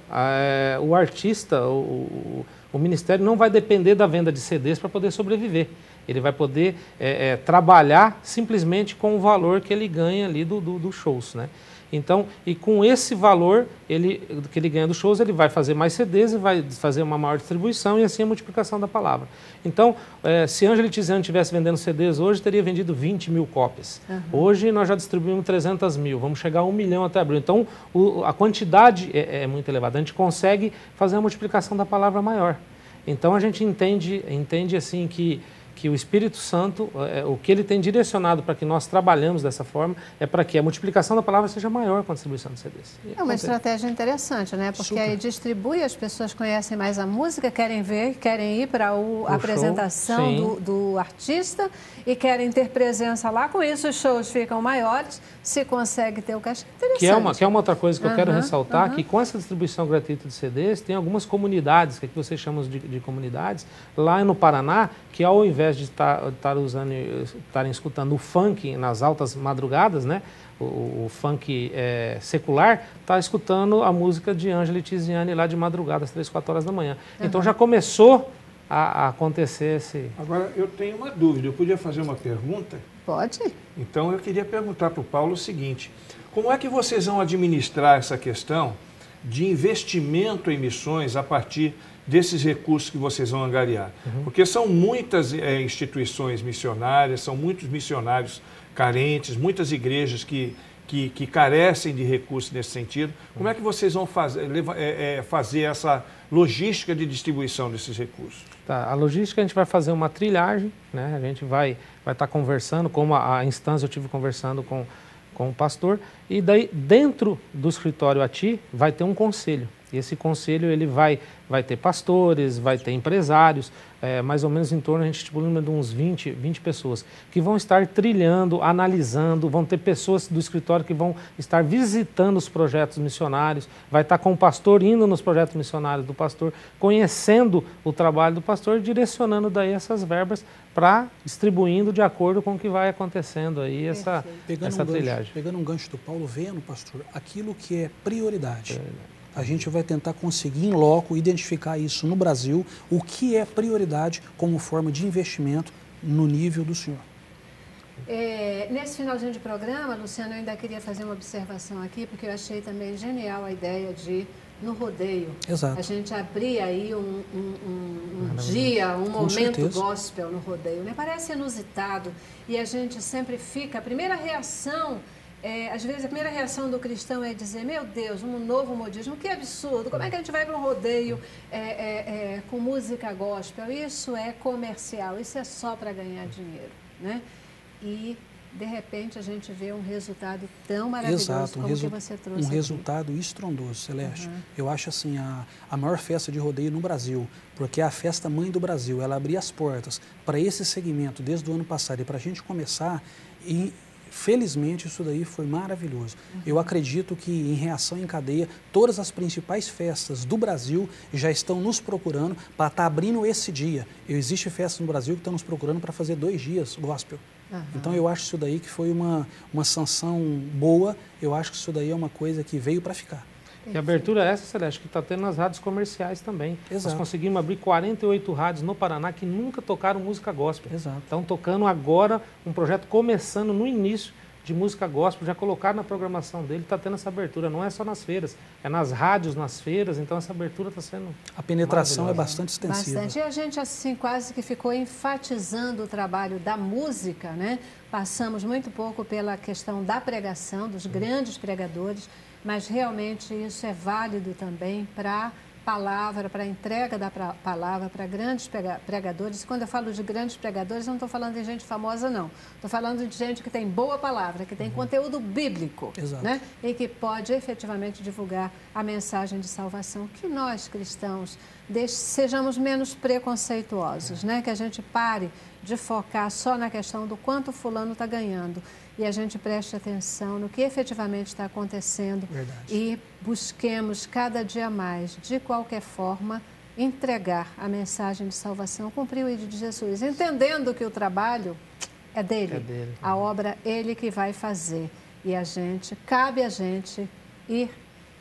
o artista, o ministério não vai depender da venda de CDs para poder sobreviver. Ele vai poder trabalhar simplesmente com o valor que ele ganha ali dos shows, né? Então, e com esse valor que ele ganha dos shows, ele vai fazer mais CDs e vai fazer uma maior distribuição e assim a multiplicação da palavra. Então, se Ângela Tiziane estivesse vendendo CDs hoje, teria vendido 20 mil cópias. Hoje nós já distribuímos 300 mil, vamos chegar a 1 milhão até abril. Então, a quantidade é muito elevada, a gente consegue fazer a multiplicação da palavra maior. Então, a gente entende assim que o Espírito Santo, o que ele tem direcionado para que nós trabalhamos dessa forma, é para que a multiplicação da palavra seja maior com a distribuição de CDs. É uma estratégia interessante, né? Porque aí distribui, as pessoas conhecem mais a música, querem ver, querem ir para a apresentação do artista e querem ter presença lá. Com isso, os shows ficam maiores, se consegue ter o cachê. Interessante. Que é uma outra coisa que eu quero ressaltar, que com essa distribuição gratuita de CDs, tem algumas comunidades, que vocês chamam de comunidades, lá no Paraná, que ao invés de estarem escutando o funk nas altas madrugadas, né, o funk secular, está escutando a música de Ângela Tiziane lá de madrugada, às 3, 4 horas da manhã. Então já começou a acontecer esse... Agora, eu tenho uma dúvida, eu podia fazer uma pergunta? Pode. Então, eu queria perguntar para o Paulo o seguinte: como é que vocês vão administrar essa questão de investimento em missões a partir desses recursos que vocês vão angariar? Porque são muitas instituições missionárias, são muitos missionários carentes, muitas igrejas que carecem de recursos nesse sentido. Como é que vocês vão fazer essa logística de distribuição desses recursos? Tá, a logística a gente vai fazer uma trilhagem, né? A gente vai estar conversando, como a instância eu tive conversando com o pastor, e daí dentro do escritório ATI vai ter um conselho. E esse conselho ele vai ter pastores, vai ter empresários, mais ou menos em torno, a gente estipula de uns 20 pessoas, que vão estar trilhando, analisando, vão ter pessoas do escritório que vão estar visitando os projetos missionários, vai estar com o pastor indo nos projetos missionários do pastor, conhecendo o trabalho do pastor e direcionando daí essas verbas para distribuindo de acordo com o que vai acontecendo aí essa trilhagem. Pegando um gancho do Paulo, vendo, pastor, aquilo que é prioridade. A gente vai tentar conseguir em loco identificar isso no Brasil, o que é prioridade como forma de investimento no nível do senhor. Nesse finalzinho de programa, Luciano, eu ainda queria fazer uma observação aqui, porque eu achei também genial a ideia de, no rodeio, Exato. a gente abrir aí um dia, um momento gospel no rodeio. Né? Parece inusitado e a gente sempre fica, a primeira reação... às vezes a primeira reação do cristão é dizer, meu Deus, um novo modismo, que absurdo, como é que a gente vai para um rodeio com música gospel? Isso é comercial, isso é só para ganhar dinheiro, né? E, de repente, a gente vê um resultado tão maravilhoso como que você trouxe aqui. Resultado estrondoso, Celeste. Eu acho assim, a maior festa de rodeio no Brasil, porque é a festa mãe do Brasil, ela abria as portas para esse segmento desde o ano passado e para a gente começar e... Felizmente, isso daí foi maravilhoso. Eu acredito que, em reação em cadeia, todas as principais festas do Brasil já estão nos procurando para estar abrindo esse dia. Existe festas no Brasil que estão nos procurando para fazer 2 dias gospel. Então, eu acho isso daí que foi uma sanção boa. Eu acho que isso daí é uma coisa que veio para ficar. E a abertura é essa, Celeste, que está tendo nas rádios comerciais também. Exato. Nós conseguimos abrir 48 rádios no Paraná que nunca tocaram música gospel. Exato. Estão tocando agora um projeto começando no início de música gospel, já colocaram na programação dele, está tendo essa abertura. Não é só nas feiras, é nas rádios, nas feiras, então essa abertura está sendo a penetração é bastante extensiva. Bastante. E a gente, assim, quase que ficou enfatizando o trabalho da música, né? Passamos muito pouco pela questão da pregação, dos grandes pregadores, mas realmente isso é válido também para palavra, para a entrega da palavra para grandes pregadores. E quando eu falo de grandes pregadores, eu não estou falando de gente famosa, não. Estou falando de gente que tem boa palavra, que tem conteúdo bíblico, né? E que pode efetivamente divulgar a mensagem de salvação. Que nós, cristãos, sejamos menos preconceituosos, né? Que a gente pare de focar só na questão do quanto fulano está ganhando e a gente preste atenção no que efetivamente está acontecendo. Verdade. E busquemos cada dia mais, de qualquer forma, entregar a mensagem de salvação, cumprir o ID de Jesus, entendendo que o trabalho é dele, a obra ele que vai fazer e cabe a gente ir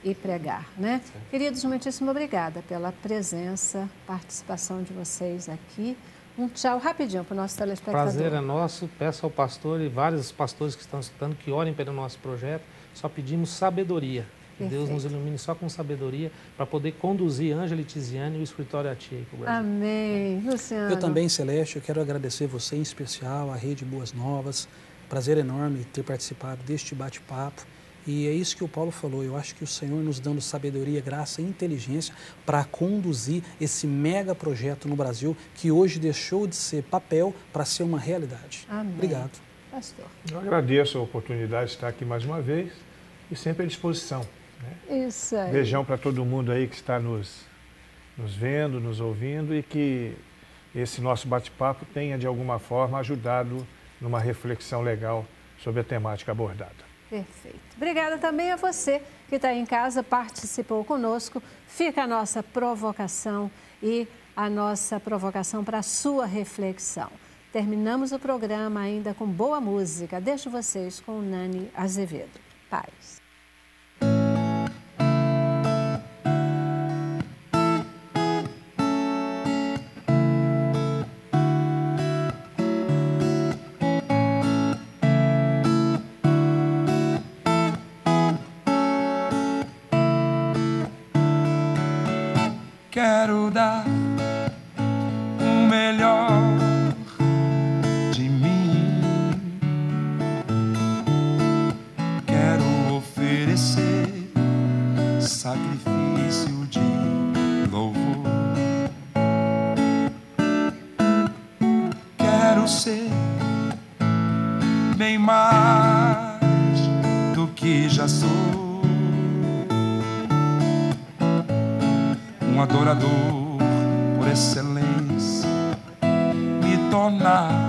e pregar, né? Sim. Queridos, muitíssimo obrigada pela presença, participação de vocês aqui. Um tchau rapidinho para o nosso telespectador. Prazer é nosso. Peço ao pastor e vários pastores que estão escutando que orem pelo nosso projeto. Só pedimos sabedoria. Que Deus nos ilumine só com sabedoria para poder conduzir Ângela e Tiziane e o escritório ATI para o Brasil. Amém. Luciano. Eu também, Celeste, eu quero agradecer você em especial, a Rede Boas Novas. Prazer enorme ter participado deste bate-papo. E é isso que o Paulo falou, eu acho que o Senhor nos dando sabedoria, graça e inteligência para conduzir esse mega projeto no Brasil, que hoje deixou de ser papel para ser uma realidade. Amém. Obrigado. Pastor. Eu agradeço a oportunidade de estar aqui mais uma vez e sempre à disposição. Né? Isso aí. Beijão para todo mundo aí que está nos vendo, nos ouvindo e que esse nosso bate-papo tenha de alguma forma ajudado numa reflexão legal sobre a temática abordada. Perfeito. Obrigada também a você que está em casa, participou conosco. Fica a nossa provocação e a nossa provocação para a sua reflexão. Terminamos o programa ainda com boa música. Deixo vocês com o Nani Azevedo. Paz. Quero dar o melhor de mim. Quero oferecer bem mais do que já sou. Um adorador por excelência, me tornar